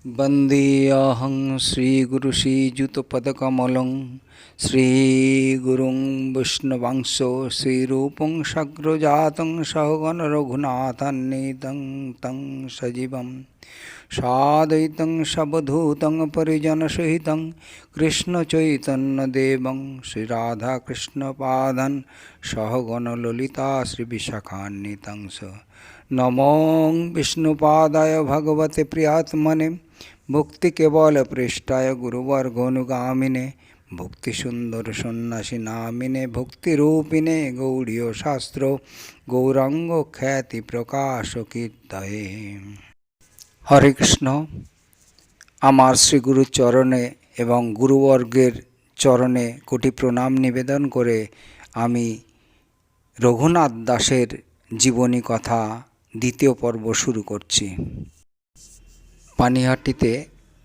वन्देऽहं श्रीगुरुश्रीयुतपदकमलं श्रीगुरुं वैष्णवांश श्रीरूपं सग्रजातं सहगणरघुनाथान्वितं तं सजीवं साद्वैतं सवधूतं परिजनसहितं कृष्णचैतन्यदेवं श्रीराधाकृष्णपादान् सहगणललिता श्रीविशाखान्वितं स नमो विष्णुपादाय भगवते प्रियात्मने भक्ति केवल पृष्ठाय गुरुवर्गोनुगामिने भक्ति सुंदर सन्यासी नामिने भक्ति रूपिणे गौड़ीय शास्त्र गौरांग ख्याति प्रकाश कीर्तये। हरे कृष्ण। आमार श्री गुरु चरणे एवं गुरुवर्गेर चरणे कोटि प्रणाम निवेदन करे आमी रघुनाथ दासेर जीवनी कथा द्वितीय पर्व शुरू करছি। पानिहाटीते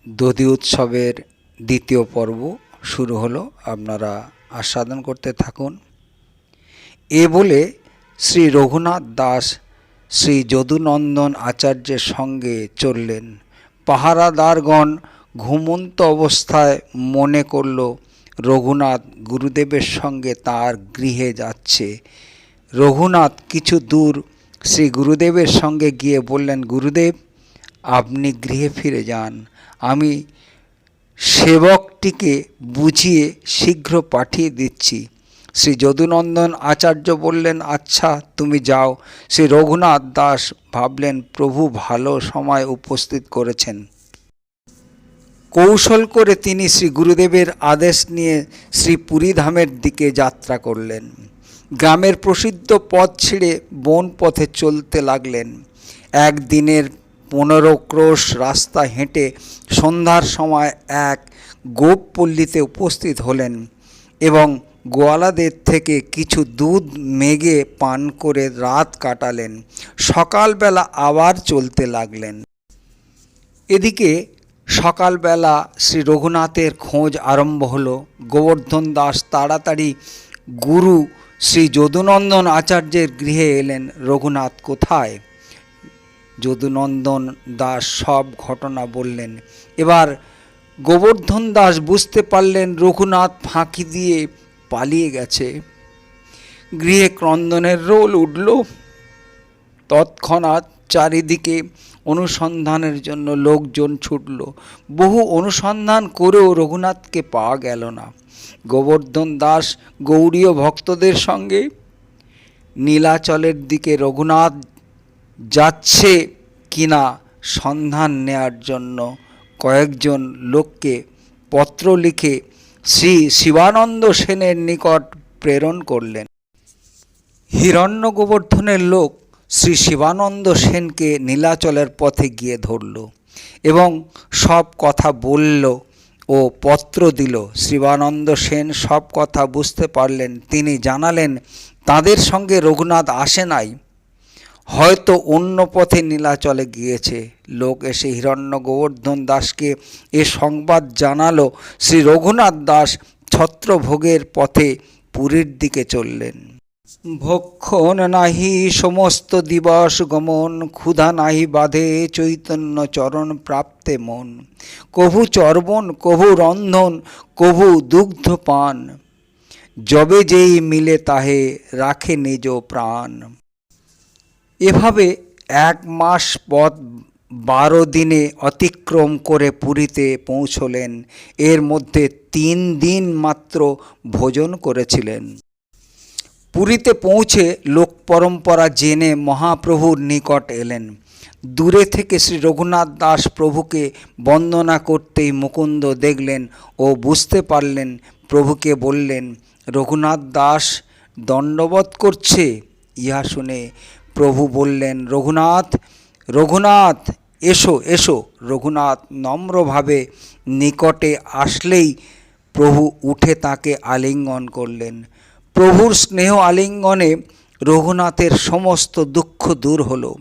दधि उत्सवेर द्वितीय पर्व शुरू हलो, आपनारा आस्वादन करते थाकुन। ए बोले श्री रघुनाथ दास श्री যদুনন্দন आचार्येर संगे चललेन। पाहारादारगण घुमন্ত अवस्थाय मने करल रघुनाथ गुरुदेवेर संगे तार गृहे जाच्छे। रघुनाथ किछु दूर श्री गुरुदेवेर संगे गिये बोलेन, गुरुदेव आपनी गृहे फिरे जान, आमी सेवकटिके बुझिए शीघ्र पाठिए दिच्छी। श्री যদুনন্দন आचार्य बोलेन, अच्छा तुमी जाओ। श्री रघुनाथ दास भाबलेन प्रभु भालो समय उपस्थित करेछेन। कौशल करे तिनी श्री गुरुदेवेर आदेश निये श्री पुरीधामेर दिके यात्रा करलेन। ग्रामेर प्रसिद्ध पथ छिड़े बन पथे चलते लागलेन। एक दिनेर 15 क्रोश रास्ता हेঁটে सन्ध्यार समय एक गोपपल्लीते उपस्थित हलेन एवं गोयालादेर थेके किछु दूध मेघे पान करे रात काटालेन। सकाल बेला आबार चलते लागलेन। एदिके सकाल बेला श्री रघुनाथेर खोज आरम्भ हलो। गोवर्धन दास ताड़ाताड़ी गुरु श्री যদুনন্দন आचार्येर गृहे एलेन। रघुनाथ कोथाय? যদুনন্দন दास सब घटना बोलें। एबार गोवर्धन दास बुझते पारलेन रघुनाथ फाँकी दिए पालिए गेछे। गृहे क्रंदनेर रोल उठल। तत्क्षणात् चारिदिके अनुसंधानेर जन्य लोकजन छुटल। बहु अनुसंधान करेও रघुनाथके पाওয়া गेल ना। गोवर्धन दास गौड़ीय भक्तদের संगे नीलाचलेर दिके रघुनाथ যাচ্ছে কিনা সন্ধান নেয়ার জন্য কয়েকজন লোককে পত্র লিখে শ্রী শিবানন্দ সেনের নিকট প্রেরণ করলেন। হিরণ্য গোবর্ধনের লোক শ্রী শিবানন্দ সেনকে নীলাচলের পথে গিয়ে ধরল এবং সব কথা বলল ও পত্র দিল। শিবানন্দ সেন সব কথা বুঝতে পারলেন। তিনি জানালেন তাদের সঙ্গে রঘুনাথ আসে নাই, হয়তো অন্য পথে নীলাচলে গিয়েছে। লোক এসে হিরণ্য গোবর্ধন দাসকে এ সংবাদ জানালো। শ্রী রঘুনাথ দাস ছত্রভোগের পথে পুরীর দিকে চললেন। ভক্ষণ নাহি সমস্ত দিবস গমন, ক্ষুধা নাহি বাধে চৈতন্য চরণ প্রাপ্তে মন। কভু চর্বণ কভু রন্ধন কভু দুগ্ধ পান, যবে যেই মিলে তাহে রাখে নিজ প্রাণ। এভাবে এক মাস পথ 12 দিনে অতিক্রম করে পুরীতে পৌঁছলেন। এর মধ্যে 3 দিন মাত্র ভোজন করেছিলেন। পুরীতে পৌঁছে লোক পরম্পরা জেনে মহাপ্রভুর নিকট এলেন। দূরে থেকে শ্রী রঘুনাথ দাস প্রভুকে বন্দনা করতেই মুকুন্দ দেখলেন ও বুঝতে পারলেন। প্রভুকে বললেন, রঘুনাথ দাস দণ্ডবত করছে। ইহা শুনে প্রভু বললেন, রঘুনাথ রঘুনাথ এসো এসো। রঘুনাথ নম্রভাবে নিকটে আসলেই প্রভু উঠে তাকে আলিঙ্গন করলেন। প্রভুর স্নেহ আলিঙ্গনে রঘুনাথের সমস্ত দুঃখ দূর হলো।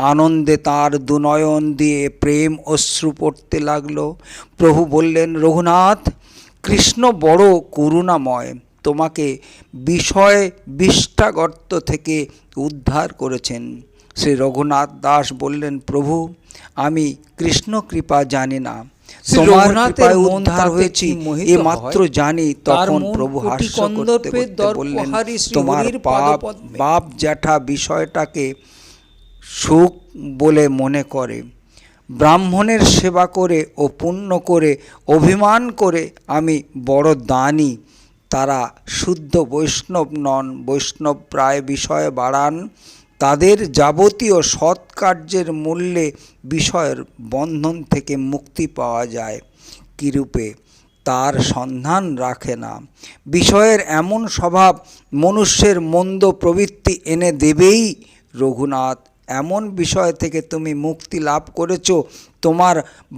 আনন্দে তার দুনয়ন দিয়ে প্রেম অশ্রু পড়তে লাগলো। প্রভু বললেন, রঘুনাথ কৃষ্ণ বড় করুণাময়, তোমাকে বিষয় বিষ্ঠাগর্ত থেকে উদ্ধার করেছেন। শ্রী রঘুনাথ দাস বললেন, প্রভু আমি কৃষ্ণ কৃপা জানি না, তোমার কৃপায় উদ্ধার হয়েছি এ মাত্র জানি। তখন প্রভু হাস্য করতে করতে বললেন, তোমার বাপ জ্যাঠা বিষয়টাকে সুখ বলে মনে করে, ব্রাহ্মণের সেবা করে ও পুণ্য করে অভিমান করে আমি বড় দানী। তারা শুদ্ধ বৈষ্ণব নন, বৈষ্ণব প্রায় বিষয় বাড়ান, তাদের যাবতীয় সৎ কার্যের মূল্যে বিষয়ের বন্ধন থেকে মুক্তি পাওয়া যায়, কিরূপে তার সন্ধান রাখে না। বিষয়ের এমন স্বভাব মনুষ্যের মন্দ প্রবৃত্তি এনে দেবেই। রঘুনাথ, এমন বিষয় থেকে তুমি মুক্তি লাভ করেছ। তোমার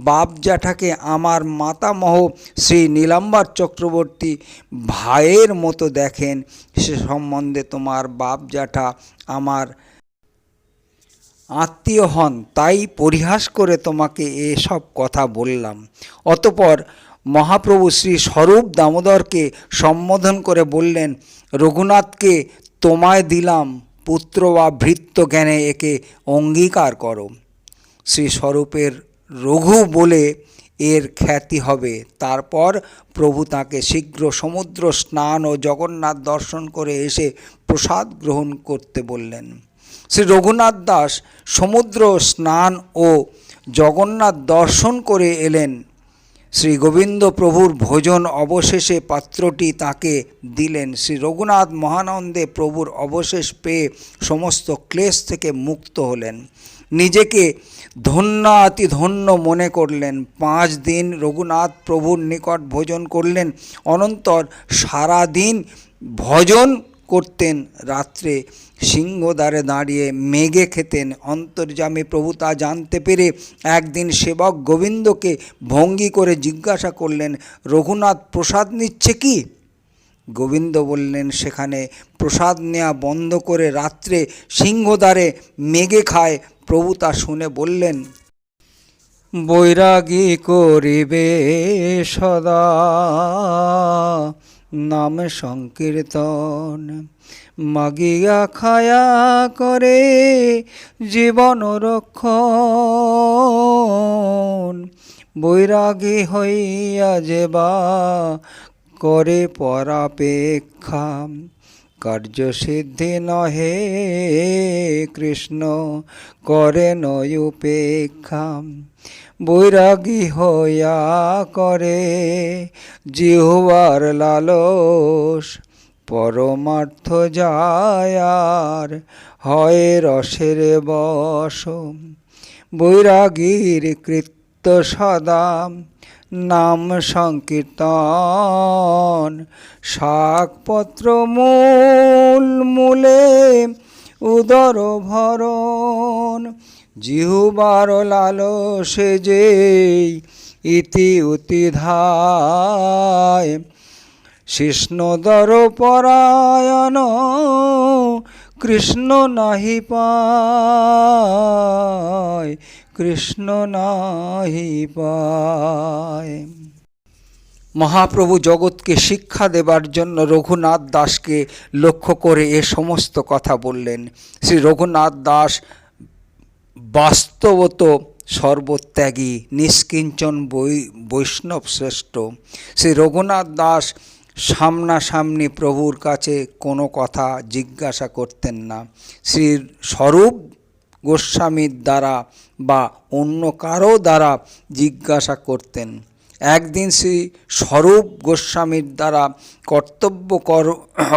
বাপ জ্যাঠাকে আমার মাতামহ শ্রী নীলাম্বার চক্রবর্তী ভাইয়ের মতো দেখেন। সে সম্বন্ধে তোমার বাপ জ্যাঠা আমার আত্মীয় হন, তাই পরিহাস করে তোমাকে এসব কথা বললাম। অতঃপর মহাপ্রভু শ্রী স্বরূপ দামোদরকে সম্বোধন করে বললেন, রঘুনাথকে তোমায় দিলাম, পুত্র বা ভৃত্য জ্ঞানে একে অঙ্গীকার করো। শ্রী স্বরূপের রঘু বলে এর খ্যাতি হবে। তারপর প্রভু তাকে শীঘ্র সমুদ্র স্নান ও জগন্নাথ দর্শন করে এসে প্রসাদ গ্রহণ করতে বললেন। শ্রী রঘুনাথ দাস সমুদ্র স্নান ও জগন্নাথ দর্শন করে এলেন। শ্রী গোবিন্দ প্রভুর ভোজন অবশেষে পাত্রটি তাকে দিলেন। শ্রী রঘুনাথ মহানন্দে প্রভুর অবশেষ পেয়ে সমস্ত ক্লেশ থেকে মুক্ত হলেন, নিজেকে ধন্যাতি ধন্য মনে করলেন। 5 দিন রঘুনাথ প্রভুর নিকট ভোজন করলেন। অনন্তর সারাদিন ভজন করতেন, রাত্রে সিংহদ্বারে দাঁড়িয়ে মেঘে খেতেন। অন্তর্যামী প্রভু তা জানতে পেরে একদিন সেবক গোবিন্দকে ভঙ্গি করে জিজ্ঞাসা করলেন, রঘুনাথ প্রসাদ নিচ্ছে কি? গোবিন্দ বললেন, সেখানে প্রসাদ নেওয়া বন্ধ করে রাত্রে সিংহদ্বারে মেঘে খায়। প্রভু তা শুনে বললেন, বৈরাগী করিবে সদা নাম সংকীর্তন, মাগিয়া খায়া করে জীবন রক্ষণ, বৈরাগী হইয়া যেবা করে পরাপেক্ষা, কার্যসিদ্ধি নহে কৃষ্ণ করে নয় উপেক্ষা, বৈরাগী হইয়া করে জিহ্বার লালস, পরমার্থ যায়ার হয় রসের বশ, বৈরাগীর কৃত্য সদা নাম সংকীর্তন, শাকপত্র মূল মূলে উদর ভরণ, জিহ্বার লালসে যেই ইতি উতিধায়, শিষ্ণদর পরায়ণ কৃষ্ণ নাহি পায়, কৃষ্ণ নাহি পায়। মহাপ্রভু জগৎকে শিক্ষা দেবার জন্য রঘুনাথ দাসকে লক্ষ্য করে এ সমস্ত কথা বললেন। শ্রী রঘুনাথ দাস বাস্তবত সর্বত্যাগী নিষ্কিঞ্চন বৈষ্ণব শ্রেষ্ঠ। শ্রী রঘুনাথ দাস সামনাসামনি প্রভুর কাছে কোনো কথা জিজ্ঞাসা করতেন না, শ্রী স্বরূপ গোস্বামীর দ্বারা বা অন্য কারো দ্বারা জিজ্ঞাসা করতেন। একদিন শ্রী স্বরূপ গোস্বামীর দ্বারা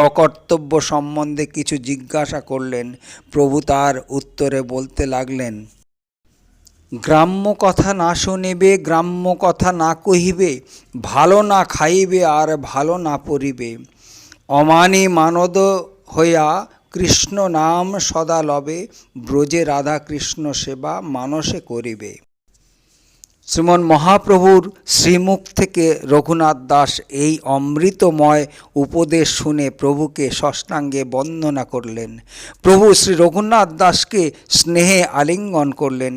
অকর্তব্য সম্বন্ধে কিছু জিজ্ঞাসা করলেন। প্রভু তার উত্তরে বলতে লাগলেন, গ্রাম্য কথা না শুনিবে, গ্রাম্য কথা না কহিবে, ভালো না খাইবে আর ভালো না পরিবে, অমানি মানদ হইয়া কৃষ্ণ নাম সদা লবে, ব্রজে রাধা কৃষ্ণ সেবা মানসে করিবে। শ্রীমন মহাপ্রভুর শ্রীমুখ থেকে রঘুনাথ দাস এই অমৃতময় উপদেশ শুনে প্রভুকে ষষ্ঠাঙ্গে বন্দনা করলেন। প্রভু শ্রী রঘুনাথ দাসকে স্নেহে আলিঙ্গন করলেন।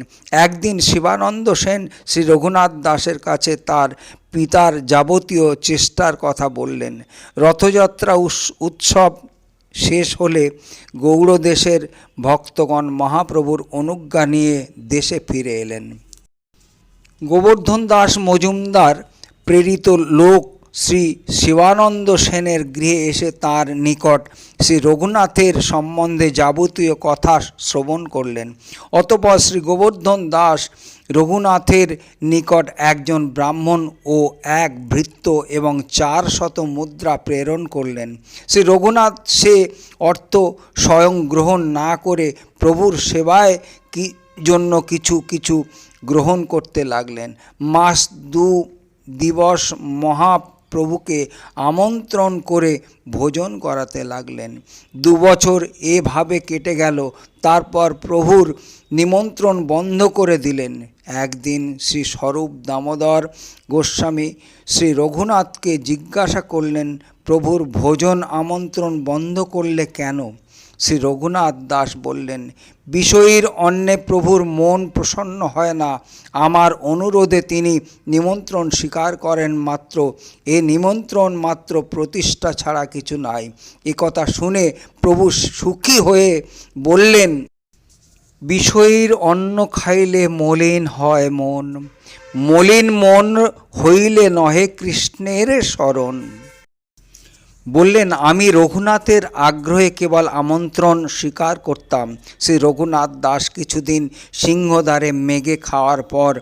একদিন শিবানন্দ সেন শ্রী রঘুনাথ দাসের কাছে তার পিতার যাবতীয় চেষ্টার কথা বললেন। রথযাত্রা উৎসব শেষ হলে গৌড়দেশের ভক্তগণ মহাপ্রভুর অনুজ্ঞা নিয়ে দেশে ফিরে এলেন। গোবর্ধন দাস মজুমদার প্রেরিত লোক শ্রী শিবানন্দ সেনের গৃহে এসে তাঁর নিকট শ্রী রঘুনাথের সম্বন্ধে যাবতীয় কথা শ্রবণ করলেন। অতঃপর শ্রী গোবর্ধন দাস রঘুনাথের নিকট একজন ব্রাহ্মণ ও এক ভৃত্য এবং 400 মুদ্রা প্রেরণ করলেন। শ্রী রঘুনাথ সে অর্থ স্বয়ং গ্রহণ না করে প্রভুর সেবায় জন্য কিছু কিছু গ্রহণ করতে লাগলেন। মাস 2 দিবস মহাপ্রভুকে আমন্ত্রণ করে ভোজন করাতে লাগলেন। 2 বছর এভাবে কেটে গেল। তারপর প্রভুর নিমন্ত্রণ বন্ধ করে দিলেন। একদিন শ্রী স্বরূপ দামোদর গোস্বামী শ্রী রঘুনাথকে জিজ্ঞাসা করলেন, প্রভুর ভোজন আমন্ত্রণ বন্ধ করলে কেন? শ্রী রঘুনাথ দাস বললেন, বিষয়ীর অন্নে প্রভুর মন প্রসন্ন হয় না। আমার অনুরোধে তিনি নিমন্ত্রণ স্বীকার করেন মাত্র। এ নিমন্ত্রণ মাত্র প্রতিষ্ঠা ছাড়া কিছু নাই। এ কথা শুনে প্রভু সুখী হয়ে বললেন, বিষয়ীর অন্ন খাইলে মলিন হয় মন, মলিন মন হইলে নহে কৃষ্ণের শরণ। বললেন, আমি রঘুনাথের আগ্রহে কেবল আমন্ত্রণ স্বীকার করতাম। শ্রী রঘুনাথ দাস কিছুদিন সিংহদ্বারে মেঘে খাওয়ার পর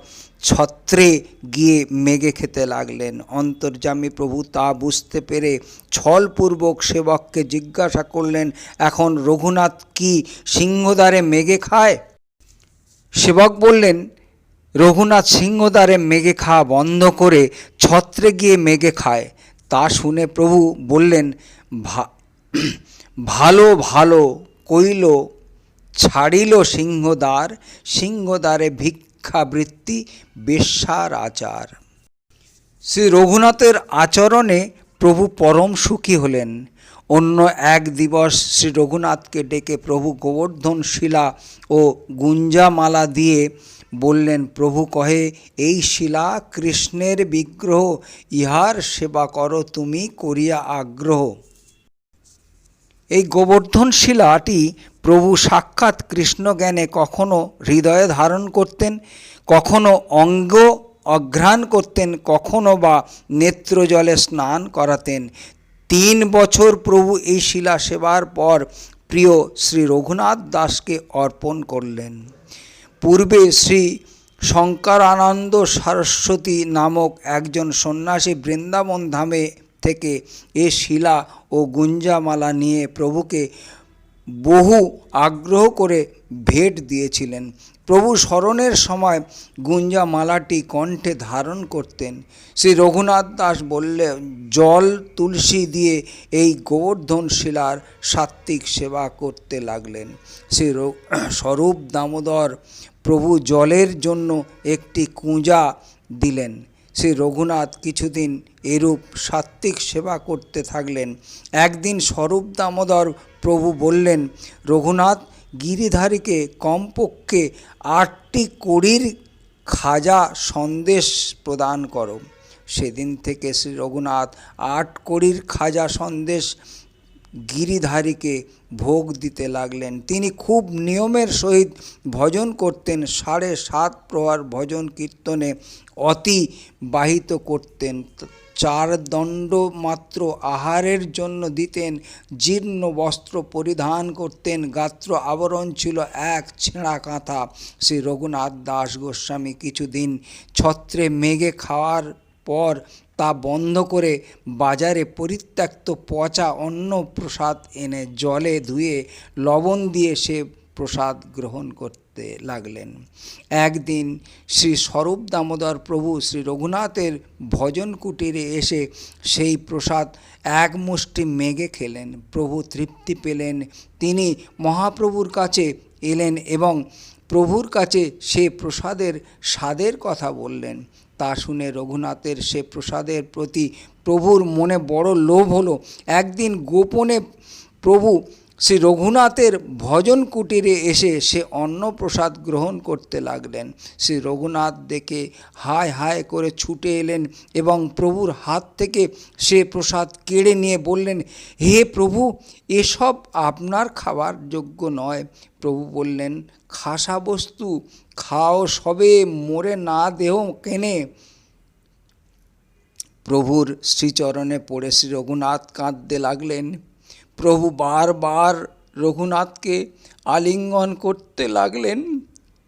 ছত্রে গিয়ে মেঘে খেতে লাগলেন। অন্তর্যামী প্রভু তা বুঝতে পেরে ছলপূর্বক সেবককে জিজ্ঞাসা করলেন, এখন রঘুনাথ কি সিংহদ্বারে মেঘে খায়? সেবক বললেন, রঘুনাথ সিংহদ্বারে মেঘে খাওয়া বন্ধ করে ছত্রে গিয়ে মেঘে খায়। তা শুনে প্রভু বললেন, ভালো ভালো কইল ছাড়িল সিংহদ্বার, সিংহদ্বারে ভিক্ষাবৃত্তি বেশ্যার আচার। শ্রী রঘুনাথের আচরণে প্রভু পরম সুখী হলেন। অন্য এক দিবস শ্রী রঘুনাথকে ডেকে প্রভু গোবর্ধন শিলা ও গুঞ্জামালা দিয়ে বললেন, প্রভু কহে, এই শিলা কৃষ্ণের বিগ্রহ, ইহার সেবা করো তুমি করিয়া আগ্রহ। এই গোবর্ধন শিলাটি প্রভু সাক্ষাৎ কৃষ্ণজ্ঞানে কখনো হৃদয়ে ধারণ করতেন, কখনো অঙ্গ অঘ্রাণ করতেন, কখনো বা নেত্রজলে স্নান করাতেন। 3 বছর প্রভু এই শিলা সেবার পর প্রিয় শ্রী রঘুনাথ দাসকে অর্পণ করলেন। পূর্বে শ্রী শঙ্করানন্দ সরস্বতী নামক একজন সন্ন্যাসী বৃন্দাবন ধামে থেকে এ শিলা ও গুঞ্জামালা নিয়ে প্রভুকে বহু আগ্রহ করে ভেট দিয়েছিলেন। প্রভু স্মরণের সময় গুঞ্জামালাটি কণ্ঠে ধারণ করতেন। শ্রী রঘুনাথ দাস বললে, জল তুলসী দিয়ে এই গোবর্ধন শিলার সাত্ত্বিক সেবা করতে লাগলেন। শ্রী স্বরূপ দামোদর প্রভু জলের জন্য একটি কুঁজা দিলেন। শ্রী রঘুনাথ কিছুদিন এরূপ সাত্ত্বিক সেবা করতে থাকলেন। একদিন স্বরূপ দামোদর প্রভু বললেন, রঘুনাথ, গিরিধারীকে কমপক্ষে 8টি কড়ির খাজা সন্দেশ প্রদান করো। সেদিন থেকে শ্রী রঘুনাথ 8 কড়ির খাজা সন্দেশ গিরিধারীকে ভোগ দিতে লাগলেন। তিনি খুব নিয়মের সহিত ভজন করতেন। 7.5 প্রহর ভজন কীর্তনে অতিবাহিত করতেন। 4 দণ্ড মাত্র আহারের জন্য দিতেন। জীর্ণ বস্ত্র পরিধান করতেন। গাত্র আবরণ ছিল এক ছেঁড়া কাঁথা। শ্রী রঘুনাথ দাস গোস্বামী কিছুদিন ছত্রে মেঘে খাওয়ার পর তা বন্ধ করে বাজারে পরিত্যক্ত পচা অন্ন প্রসাদ এনে জলে ধুয়ে লবণ দিয়ে সে প্রসাদ গ্রহণ করতে লাগলেন। একদিন শ্রী স্বরূপ দামোদর প্রভু শ্রী রঘুনাথের ভজন কুটিরে এসে সেই প্রসাদ এক মুষ্টি মেঘে খেলেন। প্রভু তৃপ্তি পেলেন। তিনি মহাপ্রভুর কাছে এলেন এবং প্রভুর কাছে সে প্রসাদের স্বাদের কথা বললেন। তা শুনে রঘুনাথের সে প্রসাদের প্রতি প্রভুর মনে বড় লোভ হলো। একদিন গোপনে প্রভু শ্রী রঘুনাথের ভজন কুটিরে এসে সে অন্নপ্রসাদ গ্রহণ করতে লাগলেন। শ্রী রঘুনাথ দেখে হায় হায় করে ছুটে এলেন এবং প্রভুর হাত থেকে সে প্রসাদ কেড়ে নিয়ে বললেন, হে প্রভু, এসব আপনার খাবার যোগ্য নয়। প্রভু বললেন, খাসা বস্তু, খাও সবে, মরে না দেহ কেনে। প্রভুর শ্রীচরণে পড়ে শ্রী রঘুনাথ কাঁদতে লাগলেন। প্রভু বারবার রঘুনাথকে আলিঙ্গন করতে লাগলেন।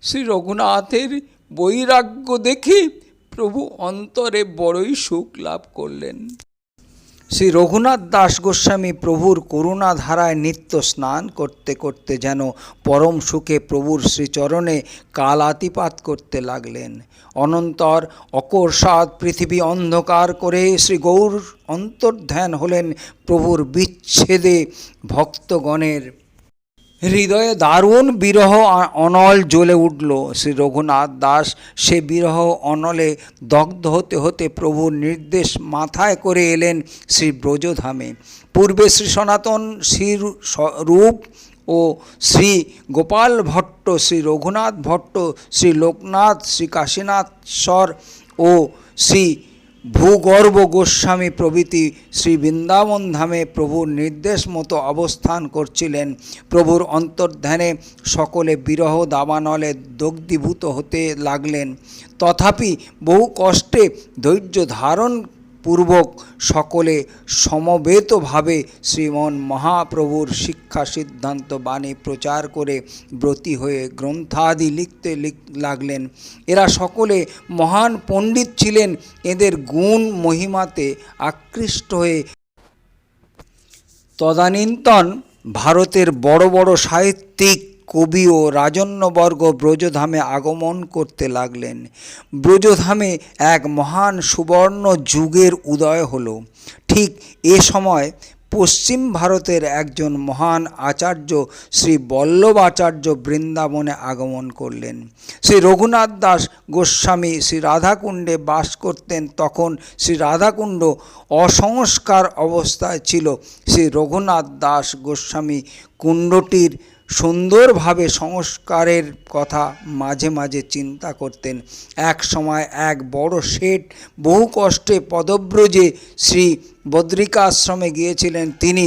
শ্রী রঘুনাথের বৈরাগ্য দেখে প্রভু অন্তরে বড়ই সুখ লাভ করলেন। শ্রী রঘুনাথ দাস গোস্বামী প্রভুর করুণা ধারায় নিত্য স্নান করতে করতে যেন পরম সুখে প্রভুর শ্রীচরণে কালাতিপাত করতে লাগলেন। অনন্তর অকস্মাৎ পৃথিবী অন্ধকার করে শ্রী গৌর অন্তর্ধান হলেন। প্রভুর বিচ্ছেদে ভক্তগণের হৃদয়ে দারুণ বিরহ অনল জ্বলে উঠল। শ্রী রঘুনাথ দাস সে বিরহ অনলে দগ্ধ হতে হতে প্রভুর নির্দেশ মাথায় করে এলেন শ্রী ব্রজধামে। পূর্বে শ্রী সনাতন, শ্রী রূপ ও শ্রী গোপাল ভট্ট, শ্রী রঘুনাথ ভট্ট, শ্রী লোকনাথ, শ্রী কাশীনাথশ্বর ও শ্রী ভূগর্ভ গোস্বামী প্রভৃতি শ্রী বৃন্দাবন ধামে প্রভুর নির্দেশ মতো অবস্থান করছিলেন। প্রভুর অন্তর্ধানে সকলে বিরহ দাবানলে দগ্ধীভূত হতে লাগলেন। তথাপি বহু কষ্টে ধৈর্য ধারণ পূর্বক সকলে সমবেতভাবে শ্রীমন মহাপ্রভুর শিক্ষা সিদ্ধান্ত বাণী প্রচার করে ব্রতী হয়ে গ্রন্থাদি লিখতে লাগলেন। এরা সকলে মহান পণ্ডিত ছিলেন। এদের গুণ মহিমাতে আকৃষ্ট হয়ে তদানীন্তন ভারতের বড় বড় সাহিত্যিক, কবি ও রাজন্যবর্গ ব্রজধামে আগমন করতে লাগলেন। ব্রজধামে এক মহান সুবর্ণ যুগের উদয় হল। ঠিক এ সময় পশ্চিম ভারতের একজন মহান আচার্য শ্রী বল্লভাচার্য বৃন্দাবনে আগমন করলেন। শ্রী রঘুনাথ দাস গোস্বামী শ্রী রাধাকুণ্ডে বাস করতেন। তখন শ্রী রাধাকুণ্ড অসংস্কার অবস্থায় ছিল। শ্রী রঘুনাথ দাস গোস্বামী কুণ্ডটির সুন্দরভাবে সংস্কারের কথা মাঝে মাঝে চিন্তা করতেন। এক সময় এক বড় শেঠ বহু কষ্টে পদব্রজে শ্রী বদ্রিকাশ্রমে গিয়েছিলেন। তিনি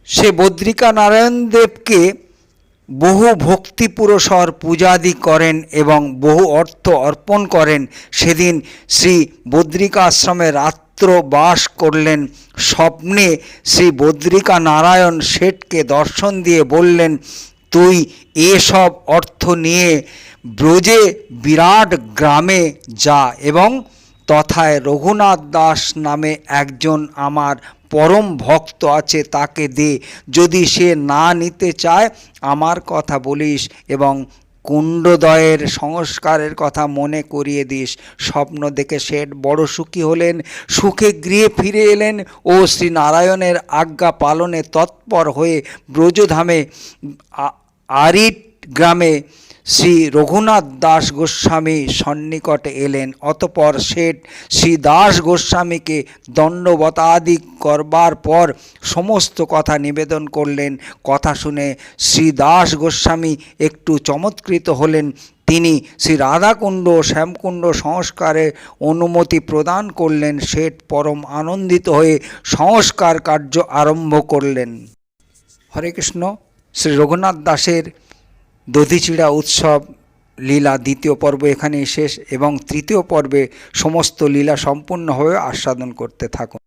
সে বদ্রিকা নারায়ণ দেবকে বহু ভক্তি পুরস্সর পূজাদি করেন এবং বহু অর্থ অর্পণ করেন। সেদিন শ্রী বদ্রিকাশ্রমে রাত্র বাস করলেন। স্বপ্নে শ্রী বদ্রিকা নারায়ণ শেঠকে দর্শন দিয়ে বললেন, তুই এসব অর্থ নিয়ে ব্রজে বিরাট গ্রামে যা এবং তথায় রঘুনাথ দাস নামে একজন আমার পরম ভক্ত আছে, তাকে দে। যদি সে না নিতে চায় আমার কথা বলিস এবং কুণ্ডদ্বয়ের সংস্কারের কথা মনে করিয়ে দিস। স্বপ্ন দেখে শেঠ বড় সুখী হলেন। সুখে গৃহে ফিরে এলেন ও শ্রী নারায়ণের আজ্ঞা পালনে তৎপর হয়ে ব্রজধামে আরিট গ্রামে শ্রী রঘুনাথ দাস গোস্বামী সন্নিকটে এলেন। অতঃপর শেঠ শ্রী দাস গোস্বামীকে দণ্ডবতাদি করবার পর সমস্ত কথা নিবেদন করলেন। কথা শুনে শ্রী দাস গোস্বামী একটু চমৎকৃত হলেন। তিনি শ্রী রাধাকুণ্ড শ্যামকুণ্ড সংস্কারের অনুমতি প্রদান করলেন। শেঠ পরম আনন্দিত হয়ে সংস্কার কার্য আরম্ভ করলেন। হরে কৃষ্ণ। শ্রী রঘুনাথ দাসের দধিচিড়া উৎসব লীলা দ্বিতীয় পর্ব এখানেই শেষ এবং তৃতীয় পর্বে সমস্ত লীলা সম্পূর্ণভাবে আস্বাদন করতে থাকুন।